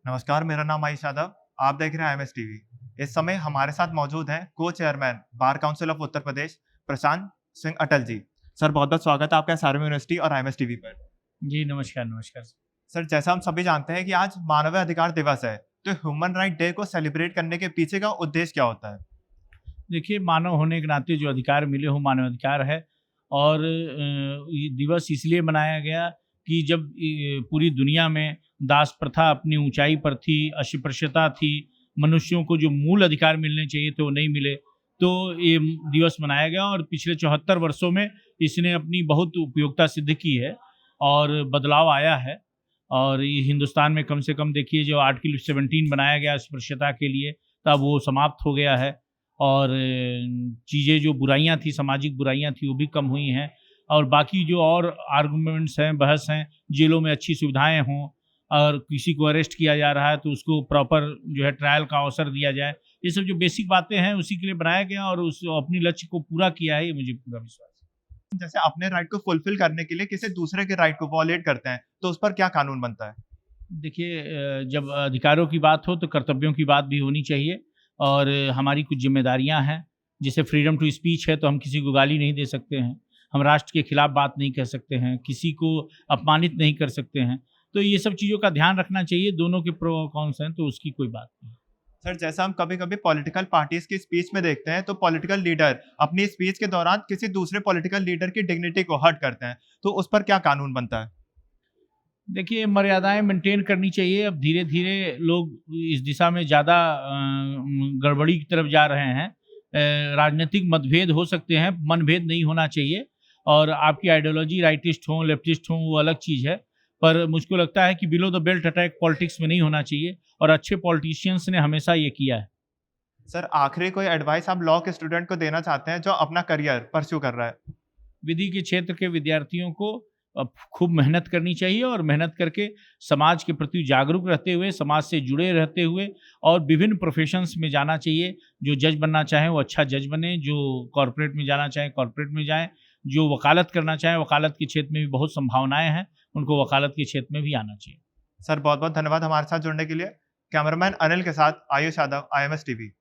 नमस्कार, मेरा नाम आयुष यादव। आप देख रहे हैं आईएमएस टीवी। इस समय हमारे साथ मौजूद हैं को chairman bar council of Uttar Pradesh Prashant Singh Atal ji. Sir, बहुत-बहुत स्वागत है आपका एसआरएम यूनिवर्सिटी और आईएमएस टीवी पर। जी, नमस्कार, नमस्कार। सर, जैसा हम सभी जानते हैं कि आज मानवाधिकार दिवस है, तो ह्यूमन राइट डे को सेलिब्रेट करने के पीछे का उद्देश्य क्या होता है? देखिए, मानव होने के नाते जो अधिकार मिले हो मानवाधिकार है और ये दिवस इसलिए मनाया गया कि जब पूरी दुनिया में दास प्रथा अपनी ऊंचाई पर थी, अस्पृश्यता थी, मनुष्यों को जो मूल अधिकार मिलने चाहिए थे वो नहीं मिले, तो ये दिवस मनाया गया और पिछले 74 वर्षों में इसने अपनी बहुत उपयोगिता सिद्ध की है और बदलाव आया है। और ये हिंदुस्तान में कम से कम देखिए जो आर्टिकल 17 बनाया गया अस्पृश्यता के लिए, तब वो समाप्त हो गया है और चीज़ें जो बुराइयां थी, सामाजिक बुराइयां थी, वो भी कम हुई हैं। और बाकी जो और आर्गूमेंट्स हैं, बहस हैं, जेलों में अच्छी सुविधाएं हों और किसी को अरेस्ट किया जा रहा है तो उसको प्रॉपर जो है ट्रायल का अवसर दिया जाए, ये सब जो बेसिक बातें हैं उसी के लिए बनाया गया और उस अपनी लक्ष्य को पूरा किया है, ये मुझे पूरा विश्वास है। जैसे अपने राइट को फुलफिल करने के लिए किसी दूसरे के राइट को वॉयलेट करते हैं, तो उस पर क्या कानून बनता है? देखिए, जब अधिकारों की बात हो तो कर्तव्यों की बात भी होनी चाहिए और हमारी कुछ जिम्मेदारियां हैं। जैसे फ्रीडम टू स्पीच है तो हम किसी को गाली नहीं दे सकते हैं, हम राष्ट्र के खिलाफ बात नहीं कह सकते हैं, किसी को अपमानित नहीं कर सकते हैं। तो ये सब चीज़ों का ध्यान रखना चाहिए, दोनों के प्रो और कॉन्स हैं तो उसकी कोई बात नहीं। सर, जैसा हम कभी-कभी पॉलिटिकल पार्टीज की स्पीच में देखते हैं, तो पॉलिटिकल लीडर अपनी स्पीच के दौरान किसी दूसरे पॉलिटिकल लीडर की डिग्निटी को हर्ट करते हैं, तो उस पर क्या कानून बनता है? देखिए, मर्यादाएं मेंटेन करनी चाहिए। अब धीरे धीरे लोग इस दिशा में ज़्यादा गड़बड़ी की तरफ जा रहे हैं। राजनीतिक मतभेद हो सकते हैं, मनभेद नहीं होना चाहिए। और आपकी आइडियोलॉजी राइटिस्ट हो लेफ्टिस्ट हो वो अलग चीज़ है, पर मुझको लगता है कि below the belt attack politics में नहीं होना चाहिए और अच्छे पॉलिटिशियंस ने हमेशा ये किया है। सर, आखिरी कोई एडवाइस आप लॉ के स्टूडेंट को देना चाहते हैं जो अपना करियर परस्यू कर रहा है? विधि के क्षेत्र के विद्यार्थियों को खूब मेहनत करनी चाहिए और मेहनत करके समाज के प्रति जागरूक रहते हुए, समाज से जुड़े रहते हुए और विभिन्न प्रोफेशंस में जाना चाहिए। जो जज बनना चाहें वो अच्छा जज बने, जो कॉर्पोरेट में जाना चाहें कॉर्पोरेट में जाएं, जो वकालत करना चाहें वकालत के क्षेत्र में भी बहुत संभावनाएं हैं, उनको वकालत के क्षेत्र में भी आना चाहिए। सर, बहुत-बहुत धन्यवाद हमारे साथ जुड़ने के लिए। कैमरामैन अनिल के साथ आयुष यादव, आईएमएस टीवी।